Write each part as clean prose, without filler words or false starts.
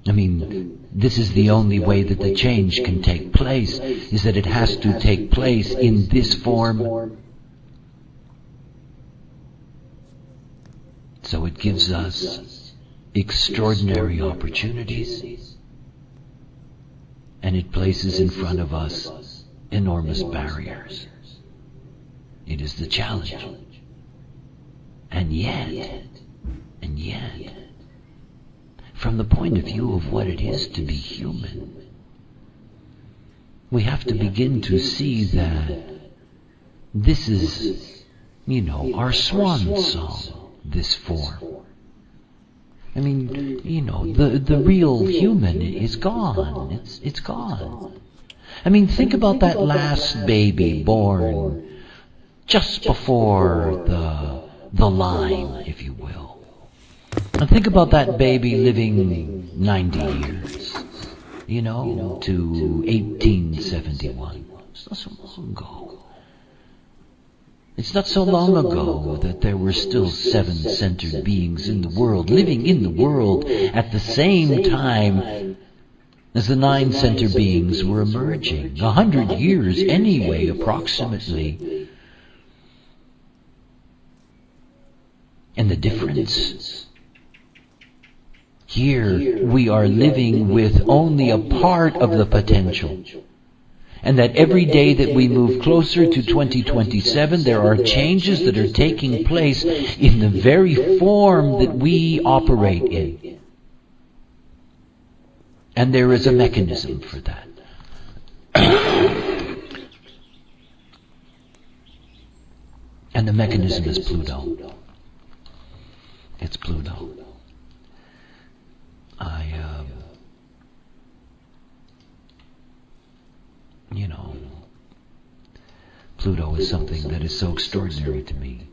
I mean, this is the only way that the change can take place, is that it has to take place in this form. So it gives us extraordinary opportunities, and it places in front of us enormous barriers. It is the challenge. And yet, from the point of view of what it is to be human, we have to begin to see that this is, our swan song, this form. I mean, the real human is gone. It's gone. I mean, think about that last baby born just before the line, if you will. And think about that baby living 90 years, to 1871. It's not so long ago. It's not so long ago that there were still 7-centered beings in the world, living in the world at the same time as the 9-centered beings were emerging. 100 years anyway, approximately. And the difference? Here we are living with only a part of the potential. And that every day that we move closer to 2027, there are changes that are taking place in the very form that we operate in. And there is a mechanism for that. And the mechanism is Pluto. It's Pluto. Pluto is something that is so extraordinary to me.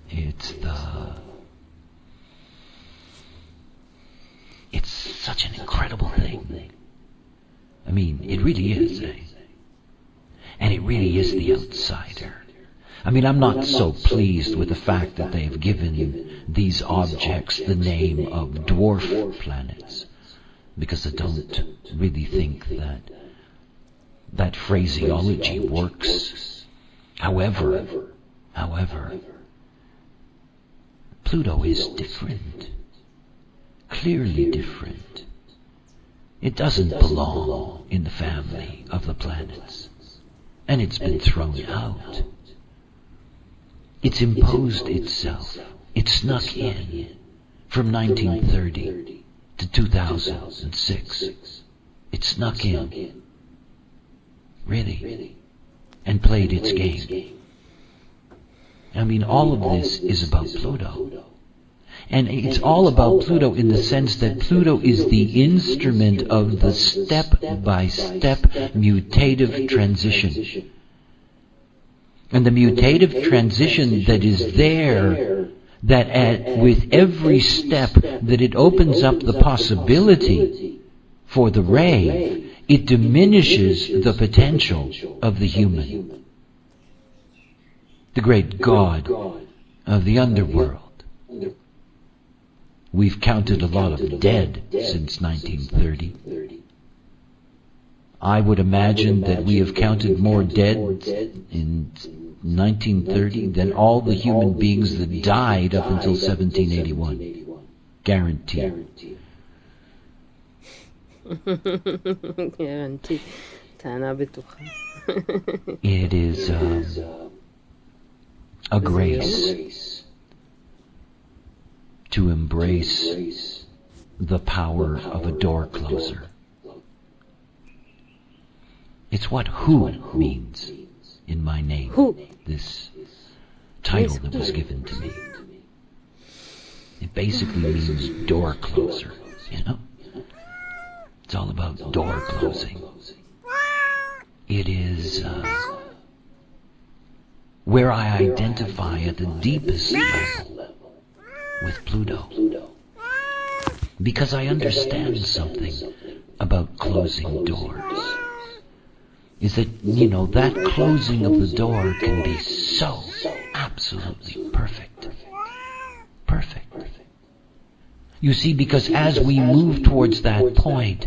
It's such an incredible thing. I mean, it really is, And it really is the outsider. I mean, I'm not so pleased with the fact that they've given these objects the name of dwarf planets, because I don't really think that phraseology works. However, Pluto is different, clearly different. It doesn't belong in the family of the planets, and it's been thrown out. It's imposed itself. It snuck in from 1930 to 2006. It snuck in. Really. And played its game. I mean, all of this is about Pluto. And it's all about Pluto in the sense that Pluto is the instrument of the step-by-step mutative transition. And the mutative transition that is there, that with every step that it opens up the possibility for the ray, it diminishes the potential of the human. The great god of the underworld. We've counted a lot of dead since 1930. I would imagine that we have counted more dead in 1930 than all the human beings that died up until 1781. Guaranteed. Guaranteed. It is a grace to embrace the power of a door closer. It's what who means in my name. Who? This title that was given to me. It basically means door closer, It's all about door closing. It is where I identify at the deepest level with Pluto. Because I understand something about closing doors. Is that, that closing of the door can be so absolutely perfect. Perfect. You see, because as we move towards that point,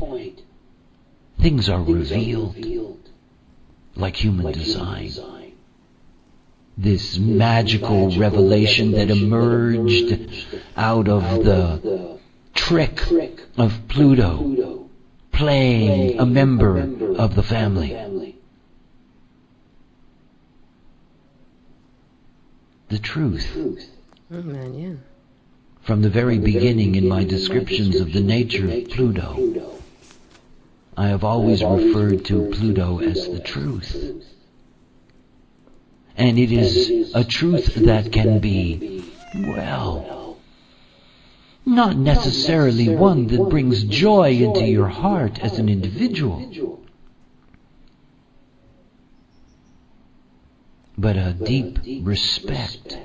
things are revealed like human design. This magical revelation that emerged out of the trick of Pluto playing a member of the family. The truth. Oh man, yeah. From the very beginning in my descriptions of the nature of Pluto, I have always referred to Pluto as the truth. And it is a truth that can be, well, not necessarily one that brings joy into your heart as an individual, but a deep respect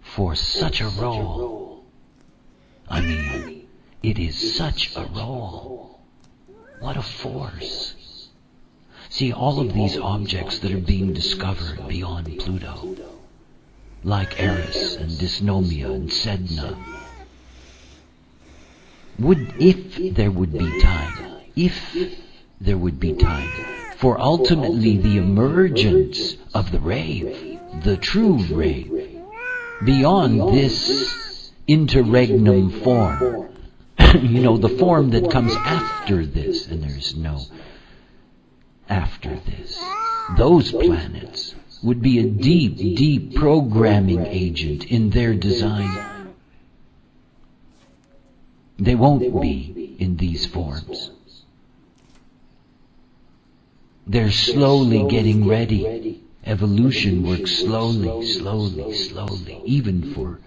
for such a role. I mean, it is such a role. What a force. See, all of these objects that are being discovered beyond Pluto, like Eris and Dysnomia and Sedna, if there would be time for ultimately the emergence of the rave, the true rave, beyond this interregnum form, the form that comes after this, and there's no after this. Those planets would be a deep, deep programming agent in their design. They won't be in these forms. They're slowly getting ready. Evolution works slowly, even for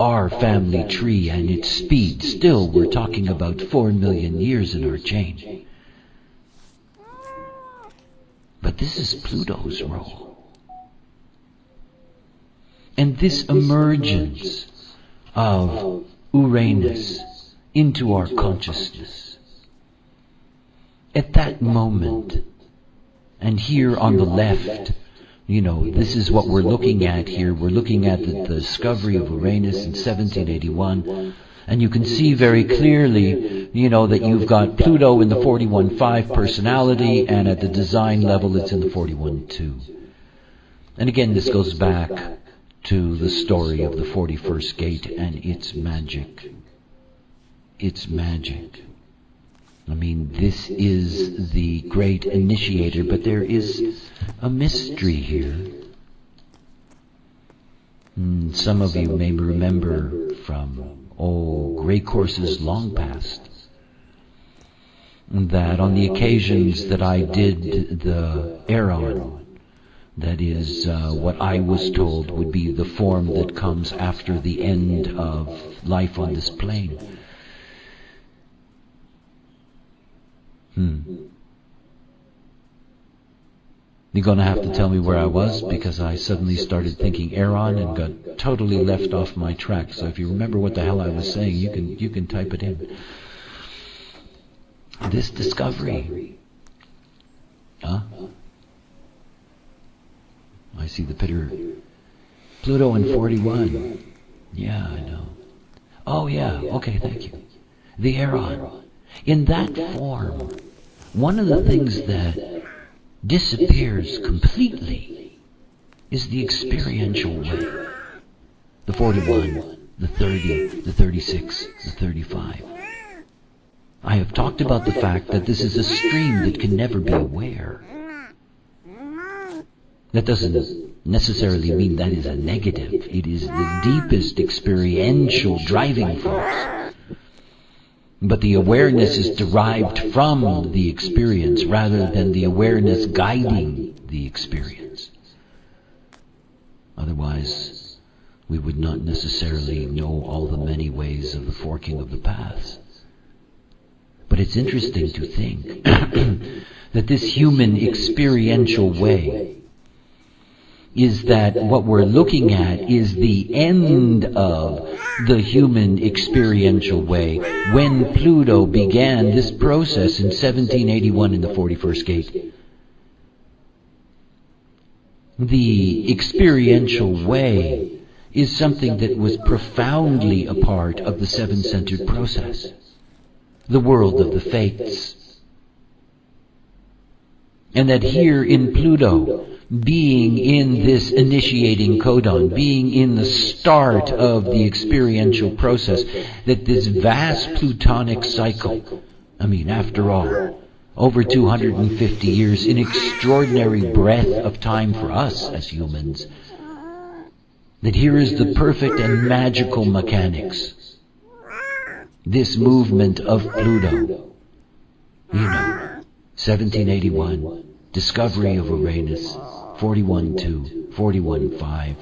our family tree and its speed. Still, we're talking about 4 million years in our change. But this is Pluto's role. And this emergence of Uranus into our consciousness, at that moment, and here on the left, this is what we're looking at here. We're looking at the discovery of Uranus in 1781. And you can see very clearly, that you've got Pluto in the 41.5 personality, and at the design level it's in the 41.2. And again, this goes back to the story of the 41st gate and its magic. It's magic. I mean, this is the great initiator, but there is a mystery here. Some of you may remember from great courses long past, that on the occasions that I did the Aeron, that is what I was told would be the form that comes after the end of life on this plane. You're going to have to tell me where I was, because I suddenly started thinking Aeron and got totally left off my track. So if you remember what the hell I was saying, you can type it in. This discovery. I see the picture. Pluto in 41. Yeah, I know. Oh yeah, okay, thank you. The Aeron. In that form, one of the things that disappears completely is the experiential way. The 41, the 30, the 36, the 35. I have talked about the fact that this is a stream that can never be aware. That doesn't necessarily mean that is a negative. It is the deepest experiential driving force. But the awareness is derived from the experience rather than the awareness guiding the experience. Otherwise, we would not necessarily know all the many ways of the forking of the paths. But it's interesting to think that this human experiential way is that what we're looking at is the end of the human experiential way when Pluto began this process in 1781 in the 41st gate. The experiential way is something that was profoundly a part of the seven-centered process, the world of the fates. And that here in Pluto, being in this initiating codon, being in the start of the experiential process, that this vast plutonic cycle, after all, over 250 years, an extraordinary breadth of time for us as humans, that here is the perfect and magical mechanics. This movement of Pluto, 1781, discovery of Uranus, 41.2, 41.5,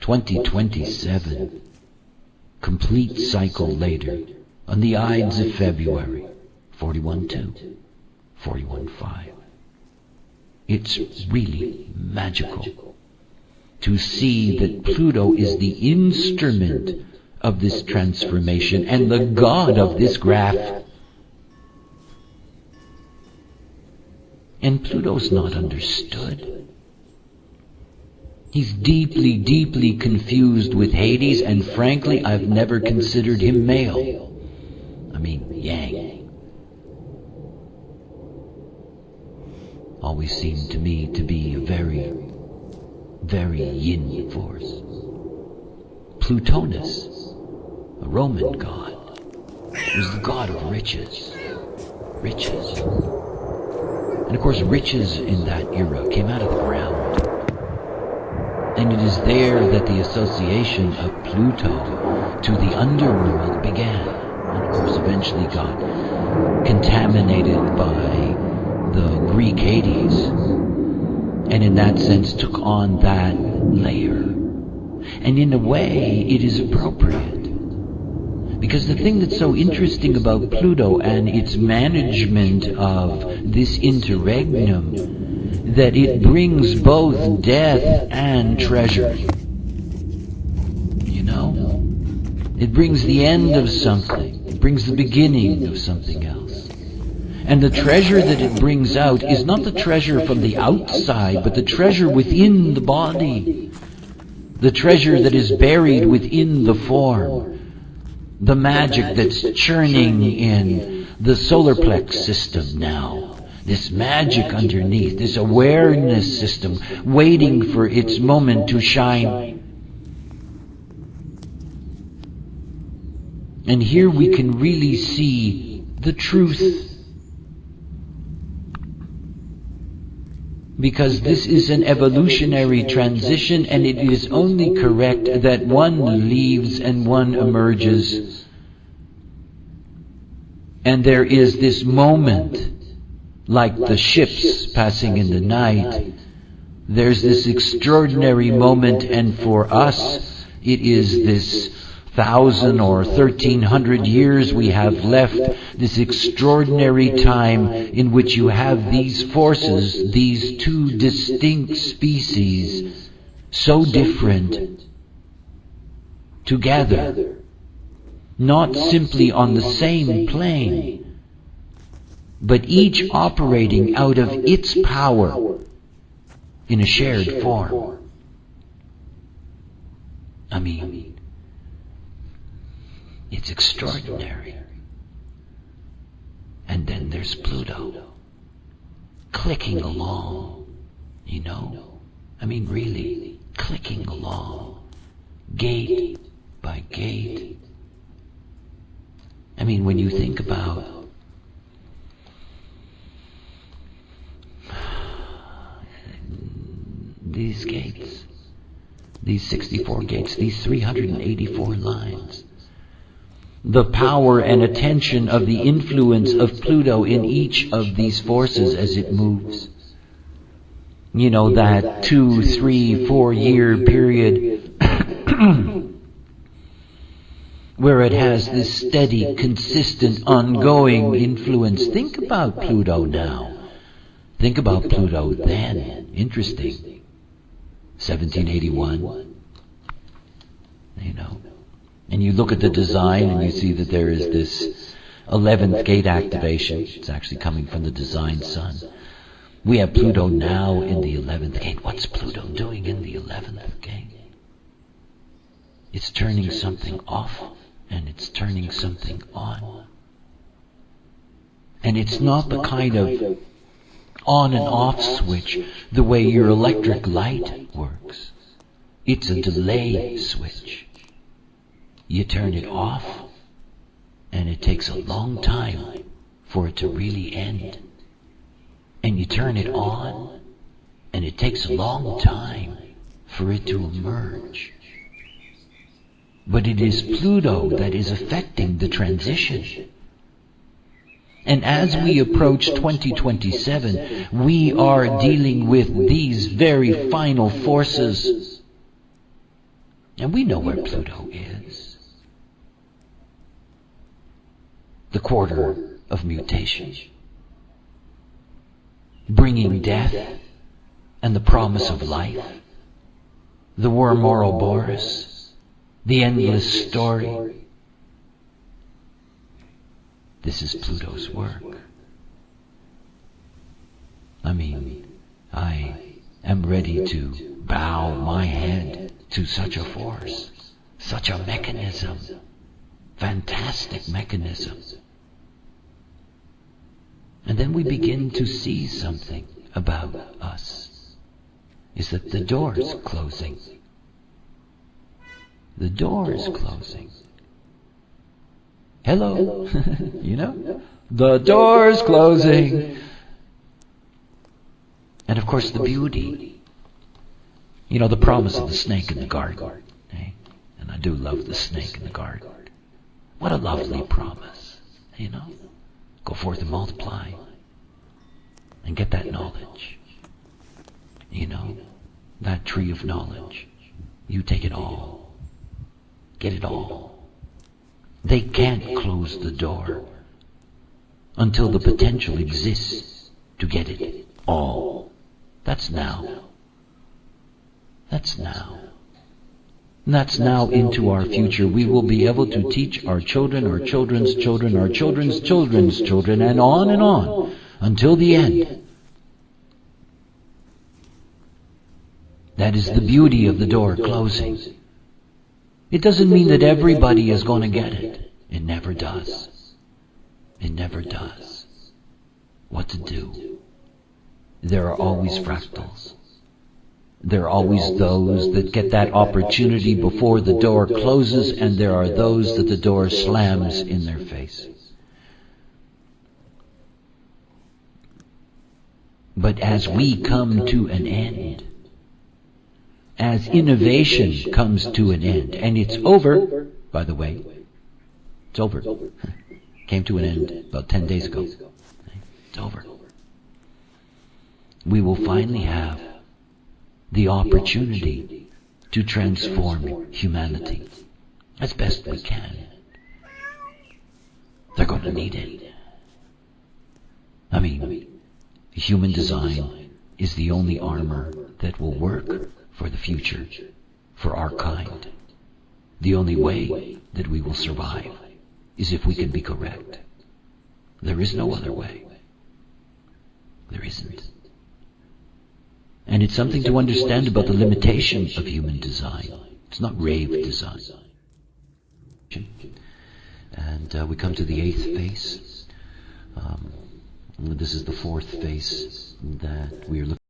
2027, complete cycle later, on the Ides of February, 41.2, 41.5. It's really magical to see that Pluto is the instrument of this transformation and the god of this graph. And Pluto's not understood. He's deeply, deeply confused with Hades, and frankly, I've never considered him male. Yang. Always seemed to me to be a very, very yin force. Plutonus, a Roman god, was the god of riches. Riches. And of course, riches in that era came out of the ground. And it is there that the association of Pluto to the underworld began. And of course, eventually got contaminated by the Greek Hades. And in that sense took on that layer. And in a way, it is appropriate. Because the thing that's so interesting about Pluto and its management of this interregnum, that it brings both death and treasure. It brings the end of something. It brings the beginning of something else. And the treasure that it brings out is not the treasure from the outside, but the treasure within the body. The treasure that is buried within the form. The magic that's churning in the solar plex system now. This magic underneath, this awareness system waiting for its moment to shine. And here we can really see the truth. Because this is an evolutionary transition, and it is only correct that one leaves and one emerges. And there is this moment, like the ships passing in the night. There's this extraordinary moment, and for us, it is this 1,000 or 1,300 years we have left, this extraordinary time in which you have these forces, these two distinct species, so different, together, not simply on the same plane, but each operating out of its power in a shared form. It's extraordinary. And then there's Pluto, clicking along, really clicking along, gate by gate. When you think about these gates, these 64 gates, these 384 lines, the power and attention of the influence of Pluto in each of these forces as it moves. That 2, 3, 4 year period where it has this steady, consistent, ongoing influence. Think about Pluto now. Think about Pluto then. Interesting. 1781. And you look at the design and you see that there is this 11th gate activation. It's actually coming from the design sun. We have Pluto now in the 11th gate. What's Pluto doing in the 11th gate? It's turning something off and it's turning something on. And it's not the kind of on and off switch the way your electric light works. It's a delay switch. You turn it off and it takes a long time for it to really end. And you turn it on and it takes a long time for it to emerge. But it is Pluto that is affecting the transition. And as we approach 2027, we are dealing with these very final forces. And we know where Pluto is. The quarter of mutation. Bringing death and the promise of life. The worm Ouroboros. The endless story. This is Pluto's work. I am ready to bow my head to such a force, such a mechanism, fantastic mechanism. And then we begin to see something about us, is that the door is closing. The door is closing. Hello, the door's closing. And of course the beauty, the promise of the snake in the garden. Eh? And I do love the snake in the garden. What a lovely promise, Go forth and multiply and get that knowledge. That tree of knowledge. You take it all. Get it all. They can't close the door until the potential exists to get it all. That's now. That's now. That's now into our future. We will be able to teach our children, our children's children, our children's children's children, and on until the end. That is the beauty of the door closing. It doesn't mean that everybody is going to get it. It never does. It never does. What to do? There are always fractals. There are always those that get that opportunity before the door closes, and there are those that the door slams in their face. But as we come to an end, as innovation comes to an end, and it's over, by the way, it's over. Came to an end about 10 days ago. It's over. We will finally have the opportunity to transform humanity as best we can. They're going to need it. Human design is the only armor that will work for the future, for our kind. The only way that we will survive is if we can be correct. There is no other way. There isn't. And it's something to understand about the limitation of human design. It's not rave design. And we come to the 8th phase. This is the 4th phase that we are looking